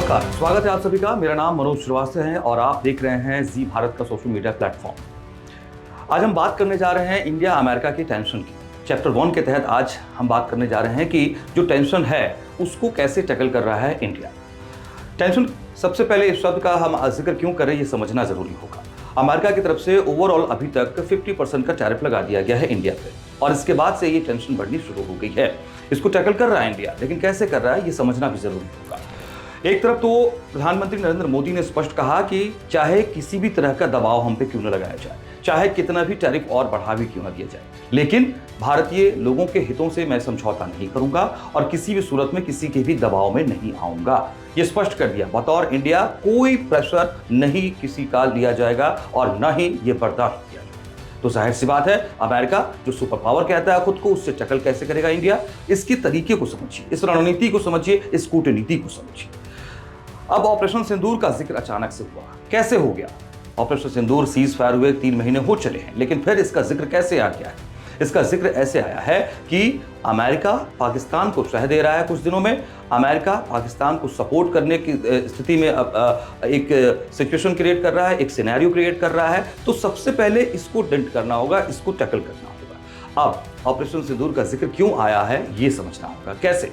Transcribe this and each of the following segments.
नमस्कार, स्वागत है आप सभी का। मेरा नाम मनोज श्रीवास्तव है और आप देख रहे हैं जी भारत का सोशल मीडिया प्लेटफॉर्म। आज हम बात करने जा रहे हैं इंडिया अमेरिका की टेंशन की। चैप्टर 1 के तहत आज हम बात करने जा रहे हैं कि जो टेंशन है उसको कैसे टैकल कर रहा है इंडिया। टेंशन, सबसे पहले इस शब्द का हम जिक्र क्यों करें ये समझना जरूरी होगा। अमेरिका की तरफ से ओवरऑल अभी तक 50% का टैरिफ लगा दिया गया है इंडिया पे और इसके बाद से ये टेंशन बढ़नी शुरू हो गई है। इसको टैकल कर रहा है इंडिया, लेकिन कैसे कर रहा है ये समझना भी जरूरी होगा। एक तरफ तो प्रधानमंत्री नरेंद्र मोदी ने स्पष्ट कहा कि चाहे किसी भी तरह का दबाव हम पे क्यों न लगाया जाए, चाहे कितना भी टैरिफ और बढ़ा भी क्यों न दिया जाए, लेकिन भारतीय लोगों के हितों से मैं समझौता नहीं करूंगा और किसी भी सूरत में किसी के भी दबाव में नहीं आऊंगा। ये स्पष्ट कर दिया, बतौर इंडिया कोई प्रेशर नहीं किसी का लिया जाएगा और न ही ये बर्दाश्त किया जाएगा। तो जाहिर सी बात है, अमेरिका जो सुपर पावर कहता है खुद को, उससे टैकल कैसे करेगा इंडिया। इसके तरीके को समझिए, इस रणनीति को समझिए, इस कूटनीति को समझिए। अब ऑपरेशन सिंदूर का जिक्र अचानक से हुआ, कैसे हो गया? ऑपरेशन सिंदूर सीज फायर हुए 3 महीने हो चले हैं, लेकिन फिर इसका जिक्र कैसे आ गया है? इसका जिक्र ऐसे आया है कि अमेरिका पाकिस्तान को शह दे रहा है। कुछ दिनों में अमेरिका पाकिस्तान को सपोर्ट करने की स्थिति में एक सिचुएशन क्रिएट कर रहा है, एक सिनेरियो क्रिएट कर रहा है। तो सबसे पहले इसको डेंट करना होगा, इसको टैकल करना होगा। अब ऑपरेशन सिंदूर का जिक्र क्यों आया है ये समझना होगा। कैसे?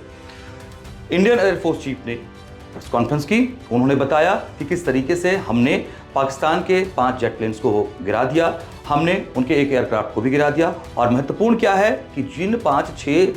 इंडियन एयरफोर्स चीफ ने प्रेस कॉन्फ्रेंस की, उन्होंने बताया कि किस तरीके से हमने पाकिस्तान के 5 जेट प्लेन्स को गिरा दिया, हमने उनके एक एयरक्राफ्ट को भी गिरा दिया। और महत्वपूर्ण क्या है कि जिन 5-6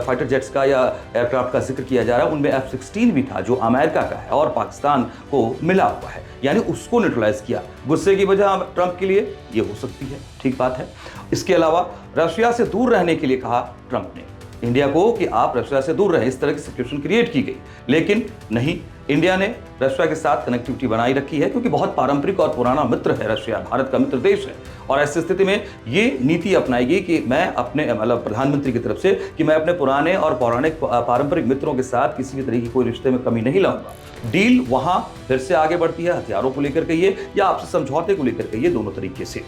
फाइटर जेट्स का या एयरक्राफ्ट का जिक्र किया जा रहा है, उनमें F-16 भी था जो अमेरिका का है और पाकिस्तान को मिला हुआ है, यानी उसको न्यूट्रलाइज किया। गुस्से की वजह ट्रंप के लिए ये हो सकती है, ठीक बात है। इसके अलावा रशिया से दूर रहने के लिए कहा ट्रंप ने इंडिया को कि आप रशिया से दूर रहें। इस तरह की सिचुएशन क्रिएट की गई, लेकिन नहीं, इंडिया ने रशिया के साथ कनेक्टिविटी बनाई रखी है क्योंकि बहुत पारंपरिक और पुराना मित्र है रशिया, भारत का मित्र देश है। और ऐसी स्थिति में ये नीति अपनाएगी कि मैं अपने प्रधानमंत्री की तरफ से कि मैं अपने पुराने और पौराणिक पारंपरिक मित्रों के साथ किसी भी तरह की कोई रिश्ते में कमी नहीं लाऊंगा। डील वहां फिर से आगे बढ़ती है, हथियारों को लेकर कहिए या आपसे समझौते को लेकर कहिए, दोनों तरीके से।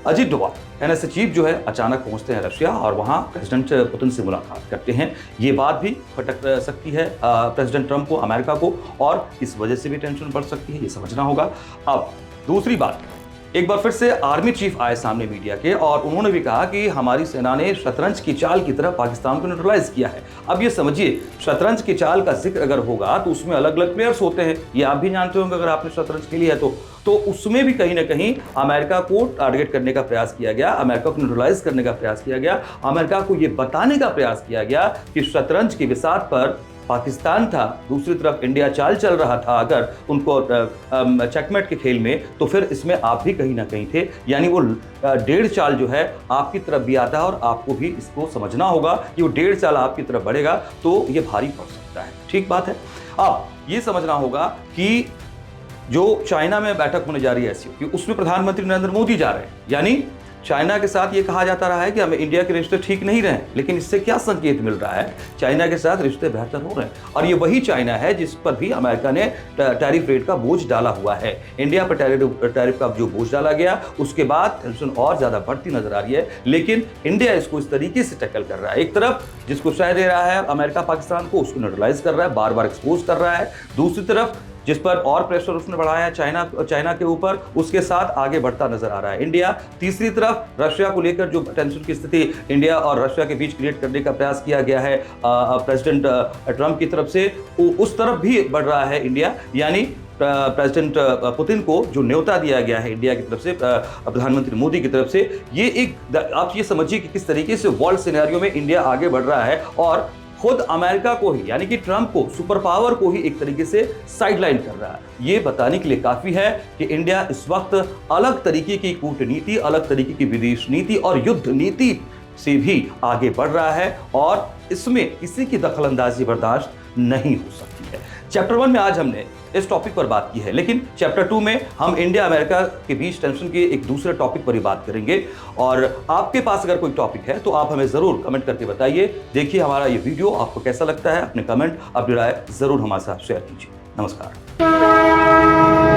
अजीत डोभाल एनएसए चीफ जो है अचानक पहुंचते हैं रशिया और वहां प्रेसिडेंट पुतिन से मुलाकात करते हैं। ये बात भी खटक सकती है प्रेसिडेंट ट्रंप को, अमेरिका को, और इस वजह से भी टेंशन बढ़ सकती है, ये समझना होगा। अब दूसरी बात, एक बार फिर से आर्मी चीफ आए सामने मीडिया के और उन्होंने भी कहा कि हमारी सेना ने शतरंज की चाल की तरह पाकिस्तान को न्यूट्रलाइज किया है। अब ये समझिए, शतरंज की चाल का जिक्र अगर होगा तो उसमें अलग अलग प्लेयर्स होते हैं, ये आप भी जानते होंगे अगर आपने शतरंज खेली है तो उसमें भी कहीं ना कहीं अमेरिका को टारगेट करने का प्रयास किया गया, अमेरिका को न्यूट्रलाइज करने का प्रयास किया गया, अमेरिका को यह बताने का प्रयास किया गया कि शतरंज की बिसात पर पाकिस्तान था, दूसरी तरफ इंडिया चाल चल रहा था अगर उनको चेकमेट के खेल में, तो फिर इसमें आप भी कहीं ना कहीं थे। यानी वो 1.5 चाल जो है आपकी तरफ भी आता है और आपको भी इसको समझना होगा कि वो 1.5 चाल आपकी तरफ बढ़ेगा तो ये भारी पड़ सकता है, ठीक बात है। अब ये समझना होगा कि जो चाइना में बैठक होने जा रही है ऐसी कि उसमें प्रधानमंत्री नरेंद्र मोदी जा रहे हैं, यानी चाइना के साथ ये कहा जाता रहा है कि हमें इंडिया के रिश्ते ठीक नहीं रहे, लेकिन इससे क्या संकेत मिल रहा है? चाइना के साथ रिश्ते बेहतर हो रहे हैं और ये वही चाइना है जिस पर भी अमेरिका ने टैरिफ रेट का बोझ डाला हुआ है। इंडिया पर टैरिफ का जो बोझ डाला गया उसके बाद टेंशन और ज्यादा बढ़ती नजर आ रही है, लेकिन इंडिया इसको इस तरीके से टैकल कर रहा है। एक तरफ जिसको शह दे रहा है अमेरिका पाकिस्तान को, उसको न्यूट्रलाइज कर रहा है, बार बार एक्सपोज कर रहा है। दूसरी तरफ जिस पर और प्रेशर उसने बढ़ाया है चाइना के ऊपर, उसके साथ आगे बढ़ता नजर आ रहा है इंडिया। तीसरी तरफ रशिया को लेकर जो टेंशन की स्थिति इंडिया और रशिया के बीच क्रिएट करने का प्रयास किया गया है प्रेसिडेंट ट्रंप की तरफ से, उस तरफ भी बढ़ रहा है इंडिया। यानी प्रेसिडेंट पुतिन को जो न्योता दिया गया है इंडिया की तरफ से, प्रधानमंत्री मोदी की तरफ से, ये एक आप ये समझिए कि किस तरीके से वर्ल्ड सिनेरियो में इंडिया आगे बढ़ रहा है और खुद अमेरिका को ही, यानी कि ट्रंप को, सुपर पावर को ही एक तरीके से साइडलाइन कर रहा है। ये बताने के लिए काफी है कि इंडिया इस वक्त अलग तरीके की कूटनीति, अलग तरीके की विदेश नीति और युद्ध नीति से भी आगे बढ़ रहा है और इसमें किसी की दखलंदाजी बर्दाश्त नहीं हो सकती है। चैप्टर 1 में आज हमने इस टॉपिक पर बात की है, लेकिन चैप्टर 2 में हम इंडिया अमेरिका के बीच टेंशन के एक दूसरे टॉपिक पर ही बात करेंगे। और आपके पास अगर कोई टॉपिक है तो आप हमें जरूर कमेंट करके बताइए। देखिए हमारा ये वीडियो आपको कैसा लगता है, अपने कमेंट, अपनी राय जरूर हमारे साथ शेयर कीजिए। नमस्कार।